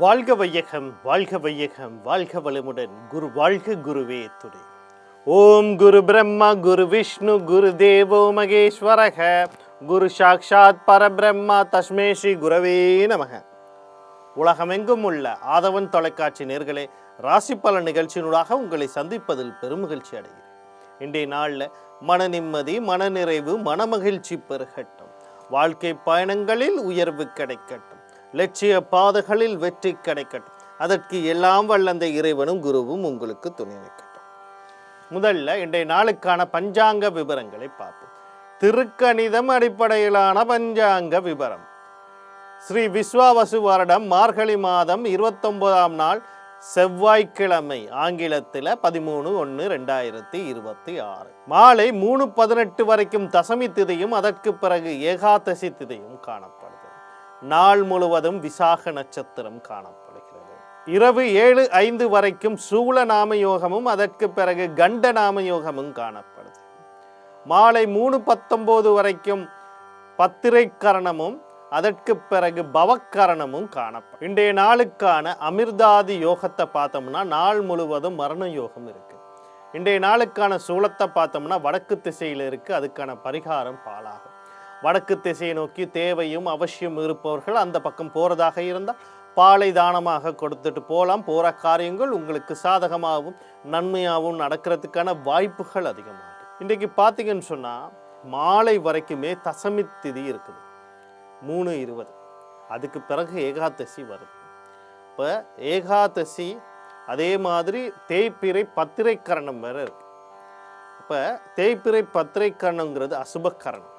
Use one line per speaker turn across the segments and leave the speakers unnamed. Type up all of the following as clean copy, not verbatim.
வாழ்க வையகம், வாழ்க வையகம், வாழ்க வளமுடன். குரு வாழ்க, குருவே துணை. ஓம் குரு பிரம்மா, குரு விஷ்ணு, குரு தேவோ மகேஸ்வரக, குரு சாக்ஷாத் பரபிரம்மா, தஸ்மே ஸ்ரீ குரவே நமக. உலகமெங்கும் உள்ள ஆதவன் தொலைக்காட்சி நேர்களே, ராசி பல நிகழ்ச்சியினூடாக உங்களை சந்திப்பதில் பெருமகிழ்ச்சி அடைகிறேன். இன்றைய நாளில் மன நிம்மதி, மனநிறைவு, மனமகிழ்ச்சி பெருகட்டும். வாழ்க்கை பயணங்களில் உயர்வு கிடைக்கட்டும். லட்சிய பாதைகளில் வெற்றி கிடைக்கட்டும். அதற்கு எல்லாம் வல்லந்த இறைவனும் குருவும் உங்களுக்கு துணை நிற்கட்டும். முதல்ல இன்றைய நாளுக்கான பஞ்சாங்க விவரங்களை பார்ப்போம். திருக்கணிதம் அடிப்படையிலான பஞ்சாங்க விவரம். ஸ்ரீ விஸ்வாவசு வருடம் மார்கழி மாதம் 29ஆம் நாள் செவ்வாய்க்கிழமை, ஆங்கிலத்தில் 13/1/2026 மாலை 3:18 வரைக்கும் தசமி திதியும் அதற்கு பிறகு ஏகாதசி திதியும் காணப்படுகிறது. நாள் முழுவதும் விசாக நட்சத்திரம் காணப்படுகிறது. இரவு 7:05 வரைக்கும் சூல நாம யோகமும் அதற்கு பிறகு கண்ட நாம யோகமும் காணப்படுது. மாலை 3:19 வரைக்கும் பத்திரை கரணமும் அதற்கு பிறகு பவக்கரணமும் காணப்படும். இன்றைய நாளுக்கான அமிர்தாதி யோகத்தை பார்த்தோம்னா நாள் முழுவதும் மரண யோகம் இருக்கு. இன்றைய நாளுக்கான சூலத்தை பார்த்தோம்னா வடக்கு திசையில் இருக்கு. அதுக்கான பரிகாரம் பாலாகும். வடக்கு திசையை நோக்கி தேவையும் அவசியம் இருப்பவர்கள் அந்த பக்கம் போறதாக இருந்தால் பாலை தானமாக கொடுத்துட்டு போகலாம். போற காரியங்கள் உங்களுக்கு சாதகமாகவும் நன்மையாகவும் நடக்கிறதுக்கான வாய்ப்புகள் அதிகமாகும். இன்றைக்கு பார்த்தீங்கன்னு சொன்னா மாலை வரைக்குமே தசமி திதி இருக்குது, 3:20. அதுக்கு பிறகு ஏகாதசி வருது. இப்போ ஏகாதசி அதே மாதிரி தேய்பிறை பத்திரை கரணம் வேற இருக்கு. இப்போ தேய்பிறை பத்திரை கரணங்கிறது அசுப கரணம்.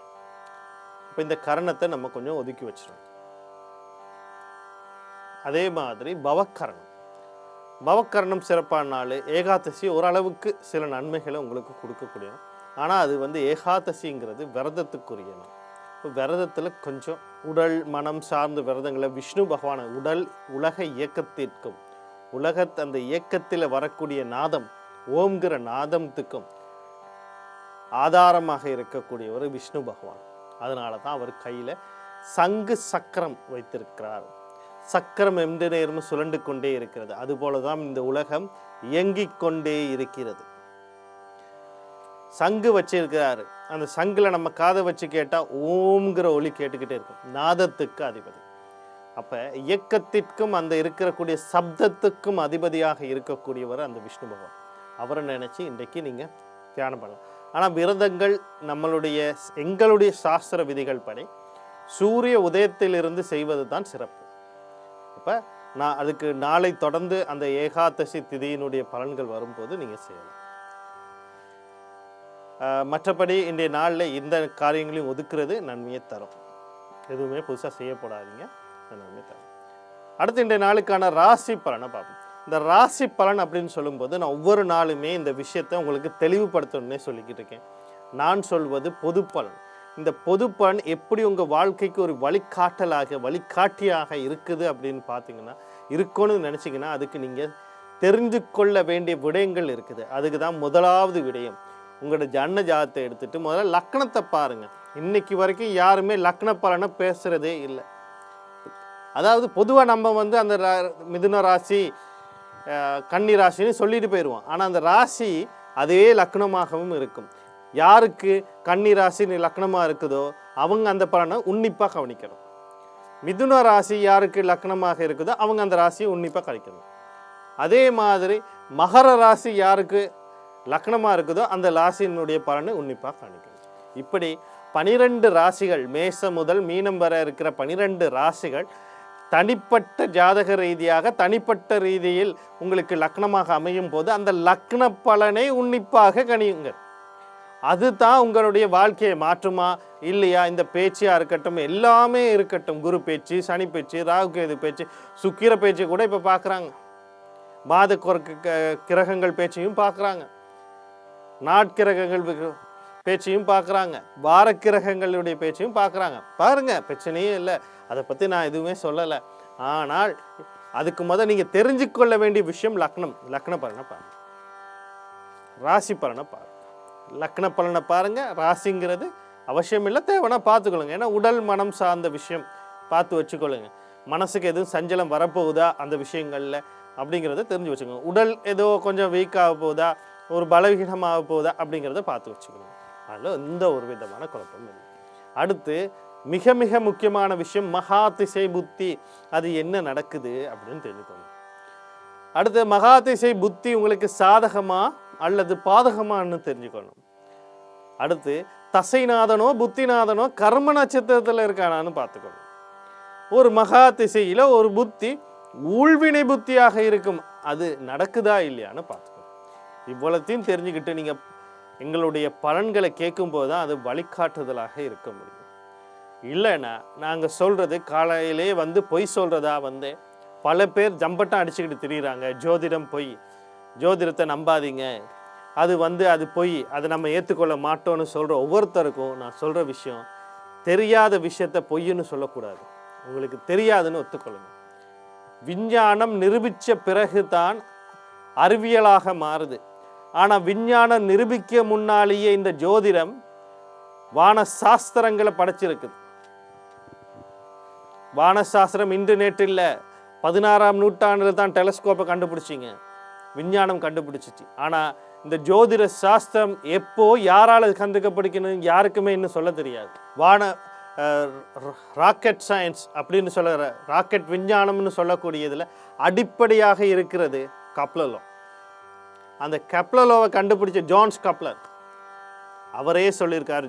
இப்போ இந்த கரணத்தை நம்ம கொஞ்சம் ஒதுக்கி வச்சிடணும். அதே மாதிரி பவக்கரணம் சிறப்பான நாள். ஏகாதசி ஓரளவுக்கு சில நன்மைகளை உங்களுக்கு கொடுக்கக்கூடிய, ஆனால் அது ஏகாதசிங்கிறது விரதத்துக்குரிய நாள். இப்போ விரதத்தில் கொஞ்சம் உடல் மனம் சார்ந்த விரதங்களை விஷ்ணு பகவானை உலக இயக்கத்திற்கும் அந்த இயக்கத்தில் வரக்கூடிய நாதம் ஓம்ங்கிற நாதத்துக்கும் ஆதாரமாக இருக்கக்கூடியவர் விஷ்ணு பகவான். அதனால தான் அவர் கையில் சங்கு சக்கரம் வைத்திருக்கிறார். சக்கரம் எந்த நேரமும் சுழண்டு கொண்டே இருக்கிறது. அதுபோல தான் இந்த உலகம் இயங்கிக் கொண்டே இருக்கிறது. சங்கு வச்சிருக்கிறாரு. அந்த சங்குல நம்ம காதை வச்சு கேட்டால் ஓம்ங்கிற ஒலி கேட்டுக்கிட்டே இருக்கும். நாதத்துக்கு அதிபதி. அப்போ இயக்கத்திற்கும் அந்த இருக்கக்கூடிய சப்தத்துக்கும் அதிபதியாக இருக்கக்கூடியவர் அந்த விஷ்ணு பகவான். அவரை நினைச்சு இன்றைக்கு நீங்கள் தியானம் பண்ணலாம். ஆனால் விரதங்கள் எங்களுடைய சாஸ்திர விதிகள் படி சூரிய உதயத்திலிருந்து செய்வது தான் சிறப்பு. அப்போ அதுக்கு நாளை தொடர்ந்து அந்த ஏகாதசி திதியினுடைய பலன்கள் வரும்போது நீங்கள் செய்யலாம். மற்றபடி இன்றைய நாளில் இந்த காரியங்களையும் ஒதுக்குறது நன்மையை தரும். எதுவுமே புதுசாக செய்யப்படாதீங்க, நன்மையை தரும். அடுத்து இன்றைய நாளுக்கான ராசி பலனை பார்ப்போம். இந்த ராசி பலன் அப்படின்னு சொல்லும்போது நான் ஒவ்வொரு நாளுமே இந்த விஷயத்தை உங்களுக்கு தெளிவுபடுத்தணுன்னே சொல்லிக்கிட்டு இருக்கேன். நான் சொல்வது பொது பலன். இந்த பொது பலன் எப்படி உங்கள் வாழ்க்கைக்கு ஒரு வழிகாட்டியாக இருக்குது அப்படின்னு பார்த்தீங்கன்னா, இருக்குன்னு நினச்சிங்கன்னா அதுக்கு நீங்கள் தெரிந்து கொள்ள வேண்டிய விடயங்கள் இருக்குது. அதுக்கு தான் முதலாவது விடயம், உங்களோட ஜன்ன ஜாதத்தை எடுத்துகிட்டு முதல்ல லக்னத்தை பாருங்கள். இன்னைக்கு வரைக்கும் யாருமே லக்ன பலனை பேசுகிறதே இல்லை. அதாவது பொதுவாக நம்ம அந்த மிதுன ராசி கன்னி ராசின்னு சொல்லிட்டு போயிடுவோம். ஆனால் அந்த ராசி அதே லக்னமாகவும் இருக்கும். யாருக்கு கன்னி ராசி லக்னமாக இருக்குதோ அவங்க அந்த பலனை உன்னிப்பாக கவனிக்கணும். மிதுன ராசி யாருக்கு லக்னமாக இருக்குதோ அவங்க அந்த ராசியை உன்னிப்பாக கவனிக்கணும். அதே மாதிரி மகர ராசி யாருக்கு லக்னமாக இருக்குதோ அந்த ராசியினுடைய பலனை உன்னிப்பாக கவனிக்கணும். இப்படி 12 ராசிகள், மேசம் முதல் மீனம் வரை இருக்கிற 12 ராசிகள் தனிப்பட்ட ஜாதக ரீதியாக தனிப்பட்ட ரீதியில் உங்களுக்கு லக்னமாக அமையும் போது அந்த லக்ன பலனை உன்னிப்பாக கணியுங்கள். அதுதான் உங்களுடைய வாழ்க்கையை மாற்றுமா இல்லையா? இந்த பேச்சியாக இருக்கட்டும், எல்லாமே இருக்கட்டும், குரு பேச்சு, சனி பேச்சு, ராகு கேது பேச்சு, சுக்கிர பேச்சு கூட இப்போ பார்க்குறாங்க. மாத கிரகங்கள் பேச்சையும் பார்க்குறாங்க, நாட்கிரகங்கள் பேச்சையும் பார்க்குறாங்க, வாரக்கிரகங்களுடைய பேச்சையும் பார்க்குறாங்க. பாருங்க, பிரச்சனையே இல்லை, அதை பற்றி நான் எதுவுமே சொல்லலை. ஆனால் அதுக்கு நீங்கள் தெரிஞ்சுக்கொள்ள வேண்டிய விஷயம் லக்ன பலனை பாருங்க, ராசி பலனை பாருங்க. லக்ன பலனை பாருங்க, ராசிங்கிறது அவசியம் இல்லை, தேவைன்னா பார்த்துக்கொள்ளுங்க. ஏன்னா உடல் மனம் சார்ந்த விஷயம் பார்த்து வச்சுக்கொள்ளுங்க. மனசுக்கு எதுவும் சஞ்சலம் வரப்போகுதா அந்த விஷயங்களில் அப்படிங்கிறத தெரிஞ்சு வச்சுக்கோங்க. உடல் ஏதோ கொஞ்சம் வீக்காக போகுதா, ஒரு பலவீனமாக போகுதா அப்படிங்கிறத பார்த்து வச்சுக்கணும். அதில் எந்த ஒரு விதமான குழப்பமும் இல்லை. அடுத்து மிக மிக முக்கியமான விஷயம் மகா திசை புத்தி. அது என்ன நடக்குது அப்படின்னு தெரிஞ்சுக்கணும். அடுத்து மகா திசை புத்தி உங்களுக்கு சாதகமா அல்லது பாதகமானு தெரிஞ்சுக்கணும். அடுத்து தசைநாதனோ புத்திநாதனோ கர்ம நட்சத்திரத்தில் இருக்கானான்னு பார்த்துக்கணும். ஒரு மகா திசையில் ஒரு புத்தி ஊழ்வினை புத்தியாக இருக்கும், அது நடக்குதா இல்லையான்னு பார்த்துக்கணும். இவ்வளத்தையும் தெரிஞ்சுக்கிட்டு நீங்கள் எங்களுடைய பலன்களை கேட்கும்போது தான் அது வழிகாட்டுதலாக இருக்க முடியும். இல்லைன்னா நாங்கள் சொல்கிறது காலையிலே பொய் சொல்கிறதா பல பேர் ஜம்பட்டம் அடிச்சுக்கிட்டு திரியிறாங்க. ஜோதிடம் பொய், ஜோதிடத்தை நம்பாதீங்க, அது அது பொய், அதை நம்ம ஏற்றுக்கொள்ள மாட்டோன்னு சொல்கிற ஒவ்வொருத்தருக்கும் நான் சொல்கிற விஷயம், தெரியாத விஷயத்த பொய்ன்னு சொல்லக்கூடாது. உங்களுக்கு தெரியாதுன்னு ஒத்துக்கொள்ளுங்க. விஞ்ஞானம் நிரூபித்த பிறகு தான் அறிவியலாக மாறுது. ஆனால் விஞ்ஞானம் நிரூபிக்க முன்னாலேயே இந்த ஜோதிடம் வான சாஸ்திரங்களை படைச்சிருக்குது. வானசாஸ்திரம் இன்று நேற்று இல்லை, 16ஆம் நூற்றாண்டில் தான் டெலஸ்கோப்பை கண்டுபிடிச்சிங்க, விஞ்ஞானம் கண்டுபிடிச்சிச்சு. ஆனால் இந்த ஜோதிட சாஸ்திரம் எப்போ யாரால் கண்டுபிடிக்கணும் யாருக்குமே இன்னும் சொல்ல தெரியாது. ராக்கெட் சயின்ஸ் அப்படின்னு சொல்கிற ராக்கெட் விஞ்ஞானம்னு சொல்லக்கூடியதில் அடிப்படையாக இருக்கிறது கப்லலோ. அந்த கப்லலோவை கண்டுபிடிச்ச ஜான்ஸ் கப்லர் அவரே சொல்லியிருக்காரு,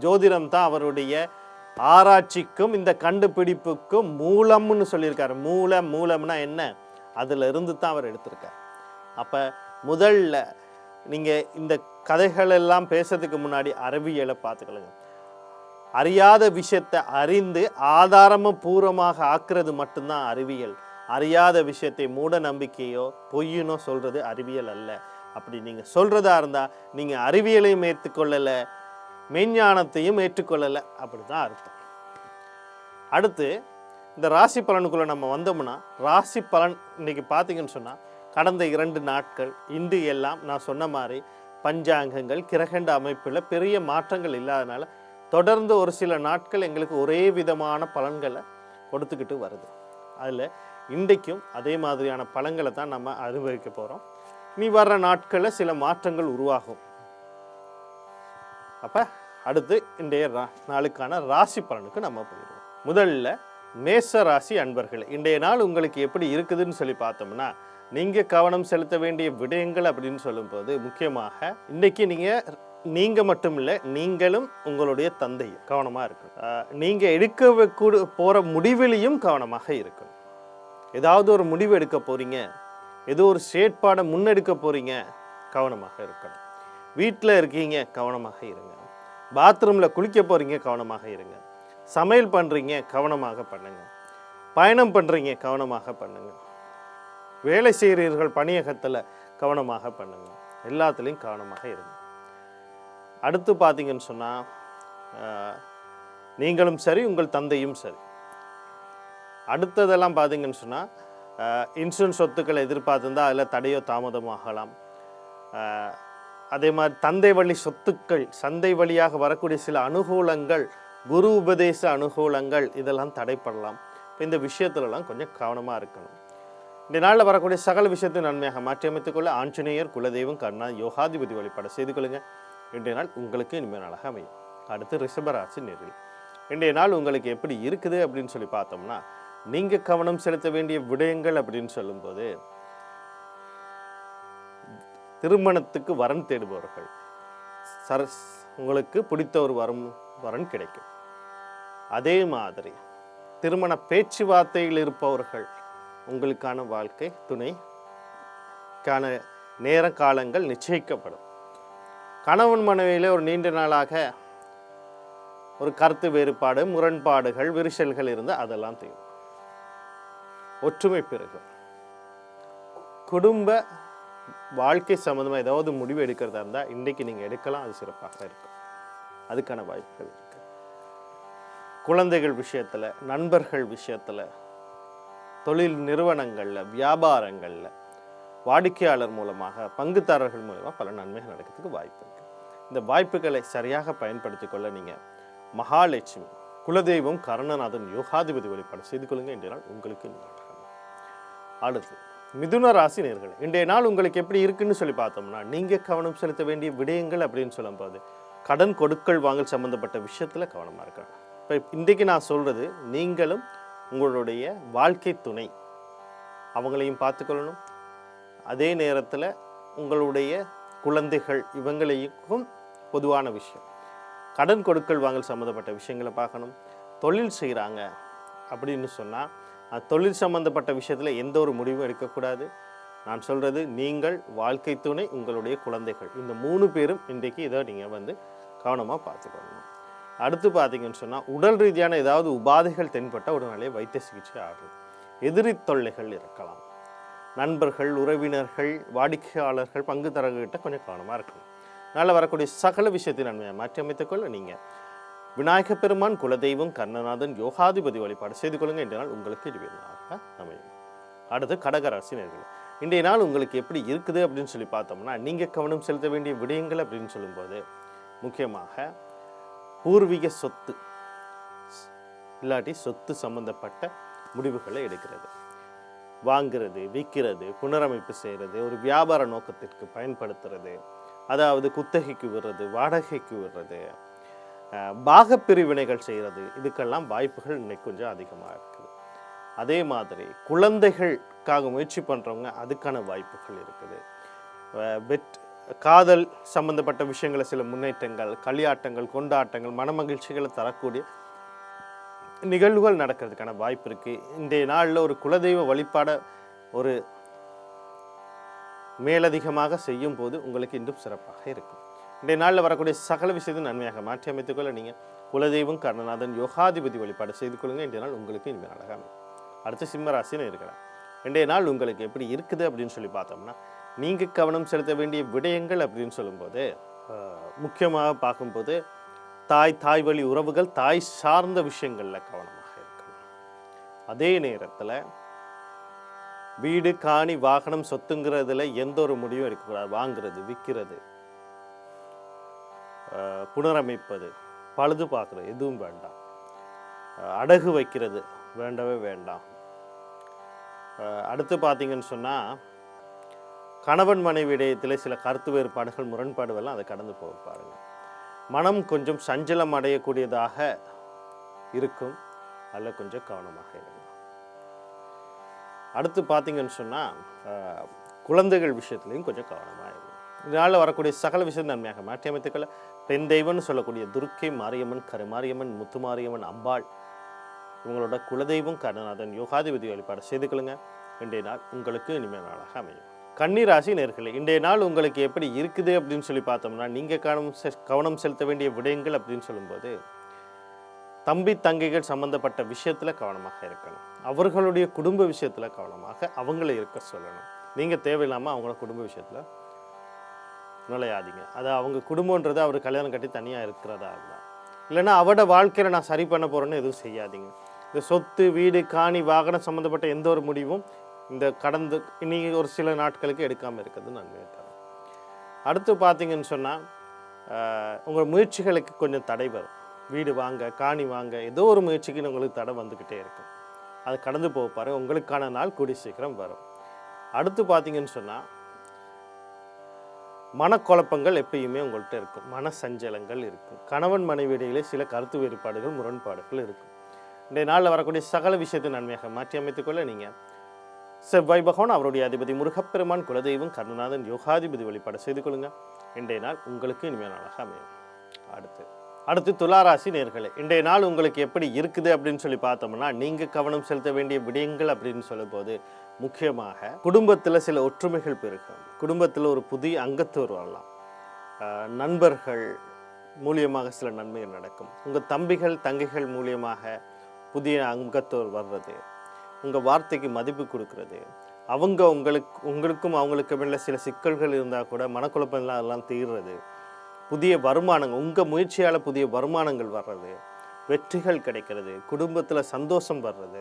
ஜோதிடம் தான் அவருடைய ஆராய்ச்சிக்கும் இந்த கண்டுபிடிப்புக்கும் மூலம்னு சொல்லியிருக்காரு. மூலம்னா என்ன, அதில் இருந்து தான் அவர் எடுத்திருக்கார். அப்போ முதல்ல நீங்கள் இந்த கதைகள் எல்லாம் பேசுறதுக்கு முன்னாடி அறிவியலை பார்த்துக்கலுங்க. அறியாத விஷயத்தை அறிந்து ஆதாரமும் பூர்வமாக ஆக்குறது மட்டும்தான் அறிவியல். அறியாத விஷயத்தை மூட நம்பிக்கையோ பொய்யினோ சொல்கிறது அறிவியல் அல்ல. அப்படி நீங்கள் சொல்கிறதா இருந்தால் நீங்கள் அறிவியலையும் ஏற்றுக்கொள்ளலை, மெய்ஞானத்தையும் ஏற்றுக்கொள்ளலை, அப்படி தான் அர்த்தம். அடுத்து இந்த ராசி பலனுக்குள்ளே நம்ம வந்தோம்னா, ராசி பலன் இன்றைக்கி பார்த்தீங்கன்னு சொன்னால் கடந்த 2 நாட்கள் இன்று எல்லாம் நான் சொன்ன மாதிரி பஞ்சாங்கங்கள் கிரகண்ட அமைப்பில் பெரிய மாற்றங்கள் இல்லாதனால தொடர்ந்து ஒரு சில நாட்கள் எங்களுக்கு ஒரே விதமான பலன்களை கொடுத்துக்கிட்டு வருது. அதில் இன்றைக்கும் அதே மாதிரியான பலன்களை தான் நம்ம அனுபவிக்க போகிறோம். நீ வர்ற நாட்களில் சில மாற்றங்கள் உருவாகும். அப்போ அடுத்து இன்றைய நாளுக்கான ராசி பலனுக்கு நம்ம போயிடுவோம். முதல்ல மேச ராசி அன்பர்கள், இன்றைய நாள் உங்களுக்கு எப்படி இருக்குதுன்னு சொல்லி பார்த்தோம்னா, நீங்கள் கவனம் செலுத்த வேண்டிய விடயங்கள் அப்படின்னு சொல்லும்போது முக்கியமாக இன்றைக்கி நீங்கள் மட்டும் இல்லை, நீங்களும் உங்களுடைய தந்தையும் கவனமாக இருக்கணும். நீங்கள் எடுக்க போகிற முடிவிலையும் கவனமாக இருக்கணும். ஏதாவது ஒரு முடிவு எடுக்க போகிறீங்க, ஏதோ ஒரு செயற்பாடை முன்னெடுக்க போகிறீங்க, கவனமாக இருக்கணும். வீட்டில் இருக்கீங்க, கவனமாக இருங்க. பாத்ரூமில் குளிக்க போகிறீங்க, கவனமாக இருங்க. சமையல் பண்ணுறீங்க, கவனமாக பண்ணுங்க. பயணம் பண்ணுறீங்க, கவனமாக பண்ணுங்க. வேலை செய்கிறீர்கள் பணியகத்தில், கவனமாக பண்ணுங்க. எல்லாத்துலேயும் கவனமாக இருங்க. அடுத்து பார்த்தீங்கன்னு சொன்னால், நீங்களும் சரி உங்கள் தந்தையும் சரி. அடுத்ததெல்லாம் பார்த்தீங்கன்னு சொன்னால், இன்சூரன்ஸ் சொத்துக்களை எதிர்பார்த்துருந்தால் அதில் தடையோ தாமதமாகலாம். அதே மாதிரி தந்தை வழி சொத்துக்கள், சந்தை வழியாக வரக்கூடிய சில அனுகூலங்கள், குரு உபதேச அனுகூலங்கள், இதெல்லாம் தடைப்படலாம். இப்போ இந்த விஷயத்துலலாம் கொஞ்சம் கவனமாக இருக்கணும். இந்த நாளில் வரக்கூடிய சகல விஷயத்தை நன்மையாக மாற்றியமைத்துக்கொள்ள ஆஞ்சநேயர் குலதெய்வம் கர்ணா யோகாதிபதி வழிபாடு செய்து கொள்ளுங்கள். இன்றைய நாள் உங்களுக்கு இனிமேல் நாளாக அமையும். அடுத்து ரிஷபராசி நேரில் இன்றைய நாள் உங்களுக்கு எப்படி இருக்குது அப்படின்னு சொல்லி பார்த்தோம்னா, நீங்கள் கவனம் செலுத்த வேண்டிய விடயங்கள் அப்படின்னு சொல்லும்போது, திருமணத்துக்கு வரன் தேடுபவர்கள், உங்களுக்கு பிடித்த ஒரு வரன் கிடைக்கும். அதே மாதிரி திருமண பேச்சுவார்த்தையில் இருப்பவர்கள், உங்களுக்கான வாழ்க்கை துணைக்கான நேர காலங்கள் நிச்சயிக்கப்படும். கணவன் மனைவியில் ஒரு நீண்ட நாளாக ஒரு கருத்து வேறுபாடு, முரண்பாடுகள், விரிசல்கள் இருந்து அதெல்லாம் தீரும். ஒற்றுமை பெருகும். குடும்ப வாழ்க்கை சம்மந்தமாக ஏதாவது முடிவு எடுக்கிறதா இருந்தால் இன்றைக்கு நீங்கள் எடுக்கலாம், அது சிறப்பாக இருக்கும். அதுக்கான வாய்ப்புகள் இருக்கு. குழந்தைகள் விஷயத்தில், நண்பர்கள் விஷயத்தில், தொழில் நிறுவனங்களில், வியாபாரங்களில், வாடிக்கையாளர் மூலமாக, பங்குதாரர்கள் மூலமாக பல நன்மைகள் நடக்கிறதுக்கு வாய்ப்பு இருக்குது. இந்த வாய்ப்புகளை சரியாக பயன்படுத்தி கொள்ள நீங்கள் மகாலட்சுமி குலதெய்வம் கருணநாதன் யோகாதிபதி வழிபாடு செய்து கொள்ளுங்க. இன்றைய நாள் உங்களுக்கு அடுத்து மிதுன ராசி நேயர்களே, இன்றைய நாள் உங்களுக்கு எப்படி இருக்குன்னு சொல்லி பார்த்தோம்னா, நீங்கள் கவனம் செலுத்த வேண்டிய விடயங்கள் அப்படின்னு சொல்லும்போது கடன் கொடுக்கல் வாங்கல் சம்மந்தப்பட்ட விஷயத்தில் கவனமாக இருக்கணும். இப்போ இன்றைக்கு நான் சொல்கிறது, நீங்களும் உங்களுடைய வாழ்க்கை துணை அவங்களையும் பார்த்துக்கொள்ளணும். அதே நேரத்தில் உங்களுடைய குழந்தைகள் இவங்களையும் பொதுவான விஷயம் கடன் கொடுக்கல் வாங்கல் சம்மந்தப்பட்ட விஷயங்களை பார்க்கணும். தொழில் செய்கிறாங்க அப்படின்னு சொன்னால் தொழில் சம்மந்தப்பட்ட விஷயத்தில் எந்த ஒரு முடிவும் எடுக்கக்கூடாது. நான் சொல்கிறது, நீங்கள் வாழ்க்கை துணை உங்களுடைய குழந்தைகள் இந்த 3 பேரும் இன்றைக்கு இதை நீங்கள் கவனமாக பார்த்துக்கணும். அடுத்து பார்த்தீங்கன்னு சொன்னால், உடல் ரீதியான ஏதாவது உபாதைகள் தென்பட்ட உடனே வைத்திய சிகிச்சை ஆடுறது. எதிரி தொல்லைகள் இருக்கலாம். நண்பர்கள், உறவினர்கள், வாடிக்கையாளர்கள், பங்குதாரர்கிட்ட கொஞ்சம் கவனமாக இருக்கணும். அதனால் வரக்கூடிய சகல விஷயத்தை நன்மையாக மாற்றி அமைத்துக்கொள்ள நீங்கள் விநாயக பெருமான் குலதெய்வம் கருணநாதன் யோகாதிபதி வழிபாடு செய்து கொள்ளுங்க. இன்றைய நாள் உங்களுக்கு இதுவாக அமையும். அடுத்து கடகராசி நேயர்களே, இன்றைய நாள் உங்களுக்கு எப்படி இருக்குது அப்படின்னு சொல்லி பார்த்தோம்னா, நீங்கள் கவனம் செலுத்த வேண்டிய விடயங்கள் அப்படின்னு சொல்லும்போது முக்கியமாக பூர்வீக சொத்து இல்லாட்டி சொத்து சம்பந்தப்பட்ட முடிவுகளை எடுக்கிறது, வாங்கிறது, விற்கிறது, புனரமைப்பு செய்கிறது, ஒரு வியாபார நோக்கத்திற்கு பயன்படுத்துறது, அதாவது குத்தகைக்கு விடுறது, வாடகைக்கு விடுறது, பாகப்பிரிவினைகள் செய்கிறது, இதுக்கெல்லாம் வாய்ப்புகள் இன்னைக்கு கொஞ்சம் அதிகமாக இருக்குது. அதே மாதிரி குழந்தைகளுக்காக முயற்சி பண்ணுறவங்க அதுக்கான வாய்ப்புகள் இருக்குது. காதல் சம்பந்தப்பட்ட விஷயங்களை சில முன்னேற்றங்கள், களியாட்டங்கள், கொண்டாட்டங்கள், மனமகிழ்ச்சிகளை தரக்கூடிய நிகழ்வுகள் நடக்கிறதுக்கான வாய்ப்பு இருக்குது. இன்றைய நாளில் ஒரு குலதெய்வ வழிபாடை ஒரு மேலதிகமாக செய்யும் போது உங்களுக்கு இன்னும் சிறப்பாக இருக்கும். இன்றைய நாளில் வரக்கூடிய சகல விஷயத்தை நன்மையாக மாற்றி அமைத்துக்கொள்ள நீங்கள் குலதெய்வம் கருணநாதன் யோகாதிபதி வழிபாடு செய்து கொள்ளுங்க. இன்றைய நாள் உங்களுக்கு இனிமேல் அழகாக. அடுத்து சிம்மராசின்னு இருக்கிறேன். இன்றைய நாள் உங்களுக்கு எப்படி இருக்குது அப்படின்னு சொல்லி பார்த்தோம்னா, நீங்கள் கவனம் செலுத்த வேண்டிய விடயங்கள் அப்படின்னு சொல்லும்போது முக்கியமாக பார்க்கும்போது தாய் வழி உறவுகள், தாய் சார்ந்த விஷயங்களில் கவனமாக இருக்கணும். அதே நேரத்தில் வீடு, காணி, வாகனம், சொத்துங்கிறதுல எந்த ஒரு முடிவும் எடுக்கக்கூடாது. வாங்கிறது, விற்கிறது, புனரமைப்பது, பழுது பார்க்குறது எதுவும் வேண்டாம். அடகு வைக்கிறது வேண்டவே வேண்டாம். அடுத்து பார்த்தீங்கன்னு சொன்னால், கணவன் மனைவி இடையத்தில் சில கருத்து வேறுபாடுகள், முரண்பாடுகள்லாம் அதை கடந்து போக பாருங்க. மனம் கொஞ்சம் சஞ்சலம் அடையக்கூடியதாக இருக்கும், அதில் கொஞ்சம் கவனமாக இருங்க. அடுத்து பார்த்தீங்கன்னு சொன்னால், குழந்தைகள் விஷயத்துலையும் கொஞ்சம் கவனமாக இருக்கும். இதனால் வரக்கூடிய சகல விஷயம் நன்மையாக மாற்றி அமைத்துக்களை பெண் தெய்வம்னு சொல்லக்கூடிய துர்க்கை, மாரியம்மன், கருமாரியம்மன், முத்துமாரியம்மன், அம்பாள் இவங்களோட குலதெய்வம் கருணநாதன் யோகாதிபதி வழிபாடு செய்து கொள்ளுங்க. இன்றைய நாள் உங்களுக்கு இனிமேல் நாளாக அமையும். கன்னிராசி நேயர்களே, இன்றைய நாள் உங்களுக்கு எப்படி இருக்குது அப்படின்னு சொல்லி பார்த்தோம்னா, நீங்கள் கவனம் செலுத்த வேண்டிய விடயங்கள் அப்படின்னு சொல்லும்போது தம்பி தங்கைகள் சம்பந்தப்பட்ட விஷயத்தில் கவனமாக இருக்கணும். அவர்களுடைய குடும்ப விஷயத்தில் கவனமாக அவங்கள இருக்க சொல்லணும். நீங்கள் தேவையில்லாமல் அவங்கள குடும்ப விஷயத்தில் நுழையாதீங்க. அது அவங்க குடும்பன்றது அவர் கல்யாணம் கட்டி தனியாக இருக்கிறதா இருந்தால், இல்லைன்னா அவட வாழ்க்கையில் நான் சரி பண்ண போகிறேன்னு எதுவும் செய்யாதீங்க. இந்த சொத்து, வீடு, காணி, வாகனம் சம்மந்தப்பட்ட எந்த ஒரு முடிவும் இந்த கடந்து இனி ஒரு சில நாட்களுக்கு எடுக்காமல் இருக்கிறது நன்மையை தரும். அடுத்து பார்த்தீங்கன்னு சொன்னால், உங்கள் முயற்சிகளுக்கு கொஞ்சம் தடை வரும். வீடு வாங்க, காணி வாங்க, ஏதோ ஒரு முயற்சிக்கு உங்களுக்கு தடை வந்துக்கிட்டே இருக்கும். அது கடந்து போக பாரு, உங்களுக்கான நாள் கூடி சீக்கிரம் வரும். அடுத்து பார்த்தீங்கன்னு சொன்னால், மனக்குழப்பங்கள் எப்பயுமே உங்கள்கிட்ட இருக்கும், மன சஞ்சலங்கள் இருக்கும். கணவன் மனைவி இடையிலே சில கருத்து வேறுபாடுகள், முரண்பாடுகள் இருக்கும். இன்றைய நாளில் வரக்கூடிய சகல விஷயத்தை நன்மையாக மாற்றி அமைத்துக்கொள்ள நீங்கள் செவ்வாய் பகவான், அவருடைய அதிபதி முருகப்பெருமான், குலதெய்வம் கருணநாதன் யோகாதிபதி வழிபாடு செய்து கொள்ளுங்க. இன்றைய நாள் உங்களுக்கு இனிமையான நாளாக அமையும். அடுத்து துளாராசி நேயர்களே, இன்றைய நாள் உங்களுக்கு எப்படி இருக்குது அப்படின்னு சொல்லி பார்த்தோம்னா, நீங்கள் கவனம் செலுத்த வேண்டிய விடயங்கள் அப்படின்னு சொல்லும்போது முக்கியமாக குடும்பத்தில் சில ஒற்றுமைகள் பெருகும். குடும்பத்தில் ஒரு புதிய அங்கத்தோர் வரலாம். நண்பர்கள் மூலியமாக சில நன்மைகள் நடக்கும். உங்கள் தம்பிகள் தங்கைகள் மூலியமாக புதிய அங்கத்தோர் வர்றது, உங்கள் வார்த்தைக்கு மதிப்பு கொடுக்கறது, அவங்க உங்களுக்கும் அவங்களுக்கு மேலே சில சிக்கல்கள் இருந்தால் கூட மனக்குழப்பம் அதெல்லாம் தீர்றது, புதிய வருமானங்கள், உங்கள் முயற்சியால் புதிய வருமானங்கள் வர்றது, வெற்றிகள் கிடைக்கிறது, குடும்பத்தில் சந்தோஷம் வர்றது,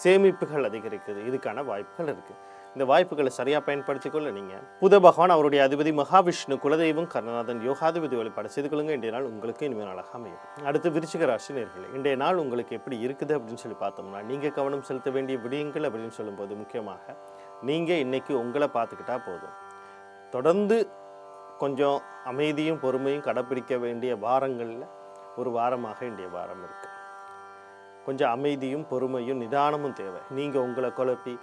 சேமிப்புகள் அதிகரிக்குது, இதுக்கான வாய்ப்புகள் இருக்குது. இந்த வாய்ப்புகளை சரியாக பயன்படுத்திக்கொள்ள நீங்கள் புத பகவான் அவருடைய அதிபதி மகாவிஷ்ணு குலதெய்வம் கர்ணநாதன் யோகாதிபதி வழிபாடு செய்து கொள்ளுங்க. இன்றைய நாள் உங்களுக்கு இனிமேல் அழகாக அமையும். அடுத்து விருச்சிக ராசி நேயர்களே, இன்றைய நாள் உங்களுக்கு எப்படி இருக்குது அப்படின்னு சொல்லி பார்த்தோம்னா, நீங்கள் கவனம் செலுத்த வேண்டிய விடயங்கள் அப்படின்னு சொல்லும்போது முக்கியமாக நீங்கள் இன்னைக்கு உங்களை பார்த்துக்கிட்டா போதும். தொடர்ந்து கொஞ்சம் அமைதியும் பொறுமையும் கடைப்பிடிக்க வேண்டிய வாரங்களில் ஒரு வாரமாக இன்றைய வாரம் இருக்குது. கொஞ்சம் அமைதியும் பொறுமையும் நிதானமும் தேவை. நீங்கள் உங்களை குழப்பி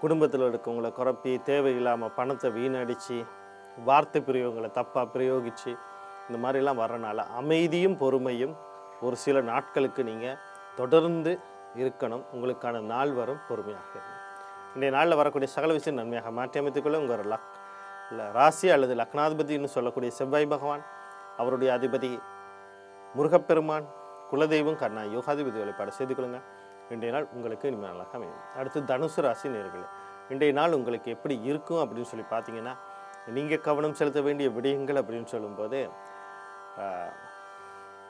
குடும்பத்தில் இருக்கவங்களை குழப்பி தேவையில்லாமல் பணத்தை வீணடித்து வார்த்தை பிரயோகங்களை தப்பாக பிரயோகித்து இந்த மாதிரிலாம் வர்றனால அமைதியும் பொறுமையும் ஒரு சில நாட்களுக்கு நீங்கள் தொடர்ந்து இருக்கணும். உங்களுக்கான நாள் வரும், பொறுமையாக இருக்கும். இன்றைய நாளில் வரக்கூடிய சகல விஷயம் நன்மையாக மாற்றி அமைத்துக்கொள்ள உங்கள் ராசி அல்லது லக்னாதிபதினு சொல்லக்கூடிய செவ்வாய் பகவான், அவருடைய அதிபதி முருகப்பெருமான், குலதெய்வம் கர்ணா யோகாதிபதி வழிபாடு செய்து கொள்ளுங்க. இன்றைய நாள் உங்களுக்கு இனிமேல் நல்லாக அமையும். அடுத்து தனுசு ராசி நேயர்களே, இன்றைய நாள் உங்களுக்கு எப்படி இருக்கும் அப்படின்னு சொல்லி பார்த்தீங்கன்னா, நீங்கள் கவனம் செலுத்த வேண்டிய விடயங்கள் அப்படின்னு சொல்லும்போது,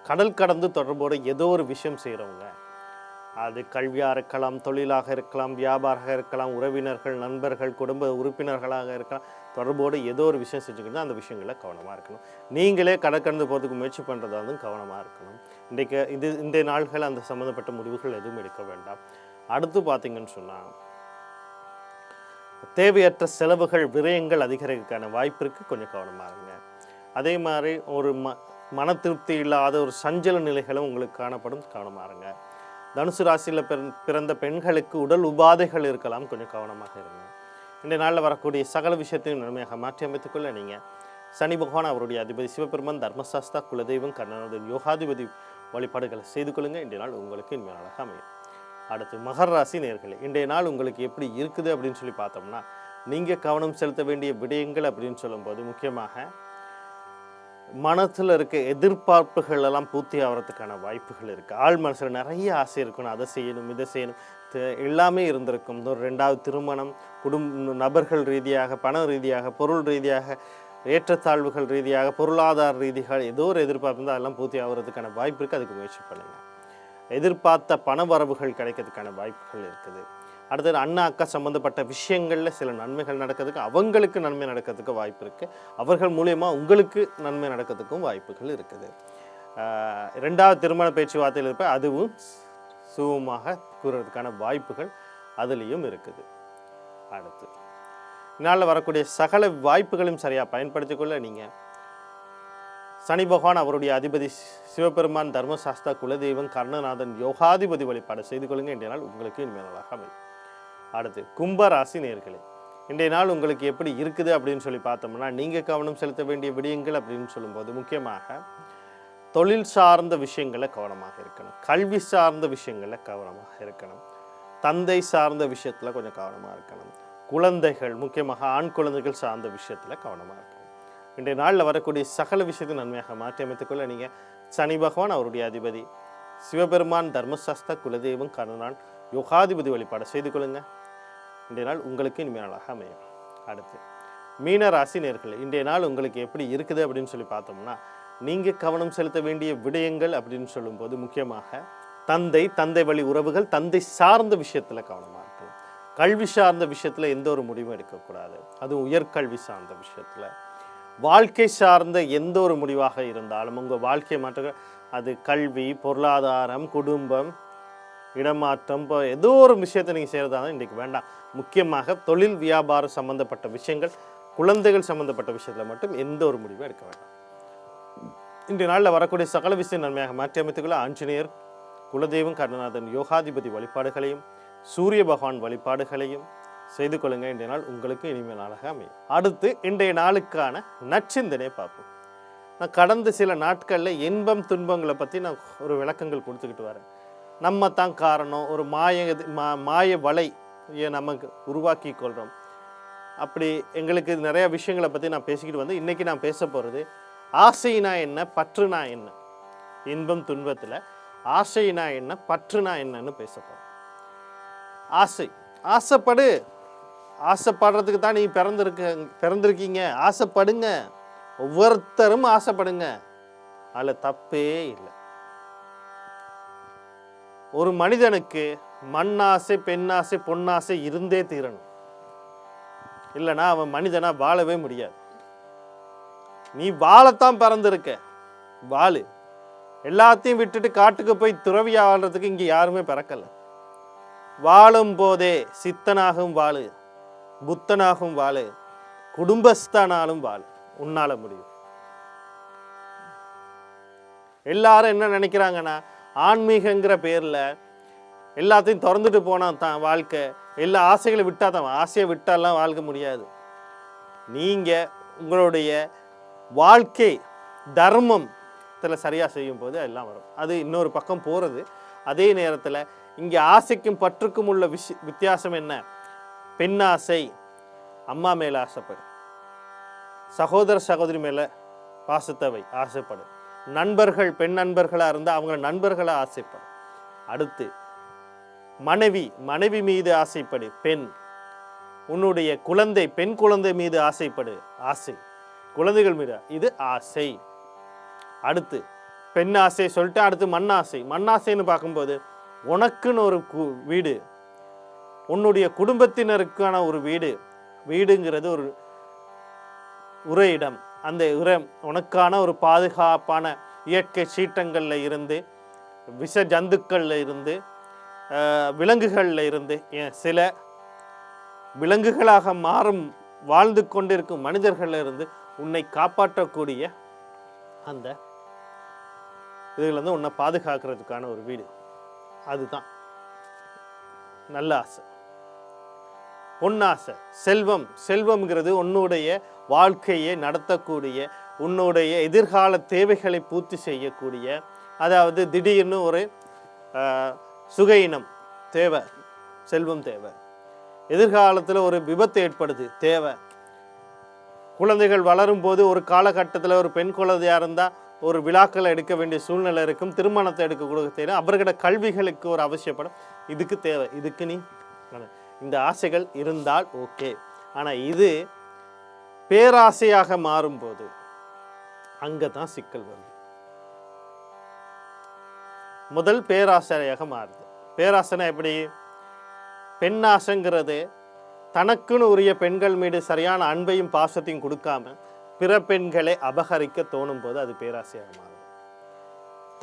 கடல் கடந்து தொடர்போடு ஏதோ ஒரு விஷயம் செய்கிறவங்க, அது கல்வியாக இருக்கலாம், தொழிலாக இருக்கலாம், வியாபாரமாக இருக்கலாம், உறவினர்கள், நண்பர்கள், குடும்ப உறுப்பினர்களாக இருக்கலாம், தொடர்போடு ஏதோ ஒரு விஷயம் செஞ்சுக்கிட்டு அந்த விஷயங்களில் கவனமாக இருக்கணும். நீங்களே கடற்கடந்து போகிறதுக்கு முயற்சி பண்ணுறதா வந்து கவனமாக இருக்கணும். இந்த நாள்கள் அந்த சம்மந்தப்பட்ட முடிவுகள் எதுவும் எடுக்க வேண்டாம். அடுத்து பார்த்தீங்கன்னு சொன்னால், தேவையற்ற செலவுகள் விரயங்கள் அதிகரிக்கிறதுக்கான வாய்ப்பு இருக்குது, கொஞ்சம் கவனமாக இருங்க. அதே மாதிரி ஒரு மன திருப்தி இல்லாத ஒரு சஞ்சல நிலைகளும் உங்களுக்கு காணப்படும், கவனமாக இருங்க. தனுசு ராசியில் பிறந்த பெண்களுக்கு உடல் உபாதைகள் இருக்கலாம், கொஞ்சம் கவனமாக இருங்க. இந்த நாளில் வரக்கூடிய சகல விஷயத்தையும் நன்மையாக மாற்றி அமைத்துக்கொள்ள நீங்கள் சனி பகவான் அவருடைய அதிபதி சிவபெருமான் தர்மசாஸ்தா குலதெய்வம் கர்ணநாதன் யோகாதிபதி வழிபாடுகளை செய்து கொள்ளுங்கள். இன்றைய நாள் உங்களுக்கு இனிமேல் அழகாக அமையும். அடுத்து மகர ராசி நேயர்களே, இன்றைய நாள் உங்களுக்கு எப்படி இருக்குது அப்படின்னு சொல்லி பார்த்தோம்னா, நீங்கள் கவனம் செலுத்த வேண்டிய விடயங்கள் அப்படின்னு சொல்லும்போது முக்கியமாக மனத்தில் இருக்க எதிர்பார்ப்புகள் எல்லாம் பூர்த்தி ஆகிறதுக்கான வாய்ப்புகள் இருக்குது. ஆள் மனசில் நிறைய ஆசை இருக்கணும், அதை செய்யணும் இதை செய்யணும், எல்லாமே இருந்திருக்கும். ஒரு 2வது திருமணம், நபர்கள் ரீதியாக, பண ரீதியாக, பொருள் ரீதியாக, ஏற்றத்தாழ்வுகள் ரீதியாக, பொருளாதார ரீதியாக ஏதோ ஒரு எதிர்பார்ப்பு இருந்தால் அதெல்லாம் பூர்த்தி ஆகிறதுக்கான வாய்ப்பு இருக்குது. அதுக்கு முயற்சி பண்ணுங்கள். எதிர்பார்த்த பண வரவுகள் கிடைக்கிறதுக்கான வாய்ப்புகள் இருக்குது. அடுத்தது அண்ணா அக்கா சம்மந்தப்பட்ட விஷயங்களில் சில நன்மைகள் நடக்கிறதுக்கு, அவங்களுக்கு நன்மை நடக்கிறதுக்கு வாய்ப்பு இருக்குது. அவர்கள் மூலயமா உங்களுக்கு நன்மை நடக்கிறதுக்கும் வாய்ப்புகள் இருக்குது. 2வது திருமண பேச்சுவார்த்தையில் இருப்ப அதுவும் சுகமாக கூறுறதுக்கான வாய்ப்புகள் அதுலேயும் இருக்குது. அடுத்து இதனால் வரக்கூடிய சகல வாய்ப்புகளையும் சரியாக பயன்படுத்தி கொள்ள நீங்கள் சனி பகவான் அவருடைய அதிபதி சிவபெருமான் தர்மசாஸ்தா குலதெய்வம் கர்ணநாதன் யோகாதிபதி வழிபாடு செய்து கொள்ளுங்க. இன்றைய நாள் உங்களுக்கு இனிமேல் நல்லாக அமையும். அடுத்து கும்பராசி நேயர்களே, இன்றைய நாள் உங்களுக்கு எப்படி இருக்குது அப்படின்னு சொல்லி பார்த்தோம்னா, நீங்கள் கவனம் செலுத்த வேண்டிய விடயங்கள் அப்படின்னு சொல்லும்போது முக்கியமாக தொழில் சார்ந்த விஷயங்களில் கவனமாக இருக்கணும், கல்வி சார்ந்த விஷயங்களில் கவனமாக இருக்கணும், தந்தை சார்ந்த விஷயத்தில் கொஞ்சம் கவனமாக இருக்கணும், குழந்தைகள் முக்கியமாக ஆண் குழந்தைகள் சார்ந்த விஷயத்தில் கவனமாக இருக்கணும். இன்றைய நாளில் வரக்கூடிய சகல விஷயத்தை நன்மையாக மாற்றி அமைத்துக்கொள்ள நீங்கள் சனி பகவான் அவருடைய அதிபதி சிவபெருமான் தர்மசாஸ்தா குலதெய்வம் கர்ணநாதன் யோகாதிபதி வழிபாடு செய்து கொள்ளுங்க. இன்றைய நாள் உங்களுக்கு இனிமேல் நாளாக அமையும். அடுத்து மீன ராசி நேயர்களே, இன்றைய நாள் உங்களுக்கு எப்படி இருக்குது அப்படின்னு சொல்லி பார்த்தோம்னா, நீங்கள் கவனம் செலுத்த வேண்டிய விடயங்கள் அப்படின்னு சொல்லும்போது முக்கியமாக தந்தை வழி உறவுகள், தந்தை சார்ந்த விஷயத்தில் கவனமாக இருக்கணும். கல்வி சார்ந்த விஷயத்தில் எந்த ஒரு முடிவும் எடுக்கக்கூடாது, அதுவும் உயர்கல்வி சார்ந்த விஷயத்தில். வாழ்க்கை சார்ந்த எந்த ஒரு முடிவாக இருந்தாலும் உங்கள் வாழ்க்கை மாற்ற, அது கல்வி, பொருளாதாரம், குடும்பம், இடமாற்றம், இப்போ ஏதோ ஒரு விஷயத்தை நீங்கள் செய்கிறதா இன்றைக்கு வேண்டாம். முக்கியமாக தொழில் வியாபாரம் சம்மந்தப்பட்ட விஷயங்கள், குழந்தைகள் சம்மந்தப்பட்ட விஷயத்தில் மட்டும் எந்த ஒரு முடிவும் எடுக்க வேண்டாம். இன்றைய நாளில் வரக்கூடிய சகல விஷயம் நன்மையாக மாற்றி அமைத்துக்கொள்ள ஆஞ்சநேயர் குலதெய்வம் கர்ணநாதன் யோகாதிபதி வழிபாடுகளையும் சூரிய பகவான் வழிபாடுகளையும் செய்து கொள்ளுங்க. இன்றைய நாள் உங்களுக்கு இனிமேல் நாளாக அமையும். அடுத்து இன்றைய நாளுக்கான நற்சிந்தனை பார்ப்போம். நான் கடந்த சில நாட்களில் இன்பம் துன்பங்களை பற்றி நான் ஒரு விளக்கங்கள் கொடுத்துக்கிட்டு வரேன். நம்ம தான் காரணம், ஒரு மாய வலை நமக்கு உருவாக்கி கொள்கிறோம். அப்படி எங்களுக்கு நிறைய விஷயங்களை பற்றி நான் பேசிக்கிட்டு வந்து இன்றைக்கி நான் பேச போகிறது ஆசைனா என்ன, பற்றுனா என்ன. இன்பம் துன்பத்தில் ஆசைனா என்ன, பற்றுனா என்னன்னு பேச போகிறோம். ஆசைப்படு, ஆசைப்படுறதுக்கு தான் நீ பிறந்திருக்கீங்க. ஆசைப்படுங்க, ஒவ்வொருத்தரும் ஆசைப்படுங்க, அதில் தப்பே இல்லை. ஒரு மனிதனுக்கு மண்ணாசை, பெண்ணாசை, பொன்னாசை இருந்தே தீரணும். இல்லைன்னா அவன் மனிதனா வாழவே முடியாது. நீ வாழத்தான் பிறந்திருக்க, வாழு. எல்லாத்தையும் விட்டுட்டு காட்டுக்கு போய் துறவியா வாழ்றதுக்கு இங்கே யாருமே பிறக்கல. வாழும் போதே சித்தனாகவும் வாழு, புத்தனாகவும் வாழு, குடும்பஸ்தானாலும் வாழு, உன்னால முடியும். எல்லாரும் என்ன நினைக்கிறாங்கன்னா, ஆன்மீகங்கிற பேர்ல எல்லாத்தையும் திறந்துட்டு போனா தான் வாழ்க்கை, எல்லா ஆசைகளை விட்டா தான், ஆசையை விட்டாலாம் வாழ்க்கை முடியாது. நீங்க உங்களுடைய வாழ்க்கை தர்மத்துல சரியா செய்யும் போது எல்லாம் வரும். அது இன்னொரு பக்கம் போறது. அதே நேரத்துல இங்க ஆசைக்கும் பற்றுக்கும் உள்ள வித்தியாசம் என்ன? பெண்ணாசை அம்மா மேல ஆசைப்படு, சகோதர சகோதரி மேல பாசத்தவை ஆசைப்படு, நண்பர்கள் பெண் நண்பர்களா இருந்தா அவங்க நண்பர்களா ஆசைப்படு. அடுத்து மனைவி மீது ஆசைப்படு, பெண். உன்னுடைய குழந்தை பெண் குழந்தை மீது ஆசைப்படு, ஆசை குழந்தைகள் மீது, இது ஆசை. அடுத்து பெண் ஆசை சொல்லிட்டு அடுத்து மண்ணாசை. மண்ணாசைன்னு பார்க்கும்போது உனக்குன்னு ஒரு வீடு, உன்னுடைய குடும்பத்தினருக்கான ஒரு வீடு. வீடுங்கிறது ஒரு உறையிடம். அந்த உனக்கான ஒரு பாதுகாப்பான இயற்கை சீற்றங்கள்ல இருந்து, விஷ ஜந்துக்கள்ல இருந்து, விலங்குகள்ல இருந்து, சில விலங்குகளாக மாறும் வாழ்ந்து கொண்டிருக்கும் மனிதர்கள்ல இருந்து உன்னை காப்பாற்றக்கூடிய அந்த இதுல இருந்து உன்னை பாதுகாக்கிறதுக்கான ஒரு வீடு. அதுதான் நல்ல ஆசை. பொன்னாசை செல்வம். செல்வம்ங்கிறது உன்னுடைய வாழ்க்கையை நடத்தக்கூடிய, உன்னுடைய எதிர்கால தேவைகளை பூர்த்தி செய்யக்கூடிய, அதாவது திடீர்னு ஒரு சுகையினம் தேவை, செல்வம் தேவை. எதிர்காலத்தில் ஒரு விபத்து ஏற்படுது, தேவை. குழந்தைகள் வளரும் போது ஒரு காலகட்டத்தில் ஒரு பெண் குழந்தையா இருந்தால் ஒரு விழாக்களை எடுக்க வேண்டிய சூழ்நிலை இருக்கும், திருமணத்தை எடுக்க கொடுக்க தேவை, அவர்களோட கல்விகளுக்கு ஒரு அவசியப்படும், இதுக்கு தேவை. இதுக்கு நீ இந்த ஆசைகள் இருந்தால் ஓகே. ஆனால் இது பேராசையாக மாறும்போது அங்கே தான் சிக்கல் வருது. முதல் பேராசையாக மாறுது. பேராசைனா எப்படி? பெண்ணாசைங்கிறது தனக்குன்னு உரிய பெண்கள் மீது சரியான அன்பையும் பாசத்தையும் கொடுக்காம பிற பெண்களை அபகரிக்க தோணும் போது அது பேராசையாக மாறும்.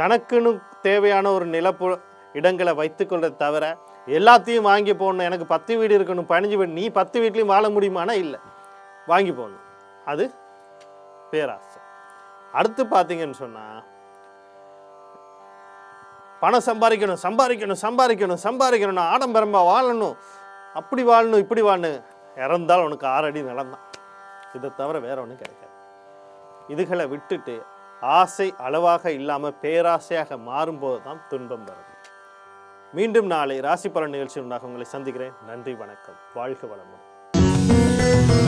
தனக்குன்னு தேவையான ஒரு நிலப்பு இடங்களை வைத்துக்கொள்றதை தவிர எல்லாத்தையும் வாங்கி போடணும், எனக்கு 10 வீடு இருக்கணும், 15 வீடு, நீ 10 வீட்லையும் வாழ முடியுமானா இல்லை, வாங்கி போடணும், அது பேராசை. அடுத்து பார்த்தீங்கன்னு சொன்னால் பணம் சம்பாதிக்கணும் சம்பாதிக்கணும் சம்பாதிக்கணும் சம்பாதிக்கணும், ஆடம்பரமா வாழணும், அப்படி வாழணும் இப்படி வாழணும், இறந்தால் உனக்கு 6 அடி நிலம்தான், இதை தவிர வேற ஒன்றும் கிடைக்காது. இதுகளை விட்டுட்டு ஆசை அளவாக இல்லாமல் பேராசையாக மாறும்போது தான் துன்பம் வருது. மீண்டும் நாளை ராசி பலன் நிகழ்ச்சி உண்டாக உங்களை சந்திக்கிறேன். நன்றி, வணக்கம், வாழ்க வளமுடன்.